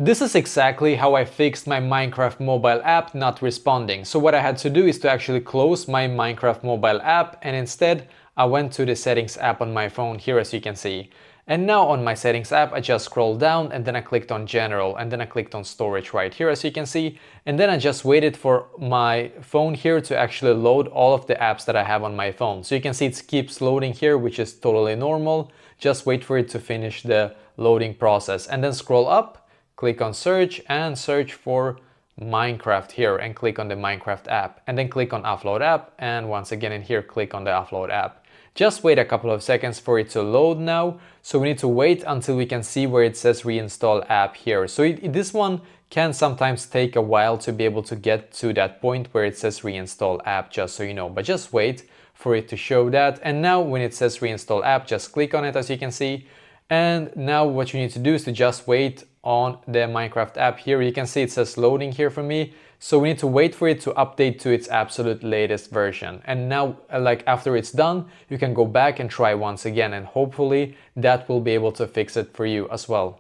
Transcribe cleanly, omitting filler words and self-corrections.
This is exactly how I fixed my Minecraft mobile app not responding. So what I had to do is to actually close my Minecraft mobile app, and instead I went to the settings app on my phone here, as you can see. And now on my settings app, I just scrolled down and then I clicked on general and then I clicked on storage right here, as you can see. And then I just waited for my phone here to actually load all of the apps that I have on my phone. So you can see it keeps loading here, which is totally normal. Just wait for it to finish the loading process and then scroll up, click on search and search for Minecraft here and click on the Minecraft app and then click on upload app, and once again in here click on the upload app. Just wait a couple of seconds for it to load now. So we need to wait until we can see where it says reinstall app here. So this one can sometimes take a while to be able to get to that point where it says reinstall app, just so you know, but just wait for it to show that. And now when it says reinstall app, just click on it, as you can see. And now what you need to do is to just wait on the Minecraft app here. You can see it says loading here for me. So we need to wait for it to update to its absolute latest version. And now, like after it's done, you can go back and try once again, and hopefully that will be able to fix it for you as well.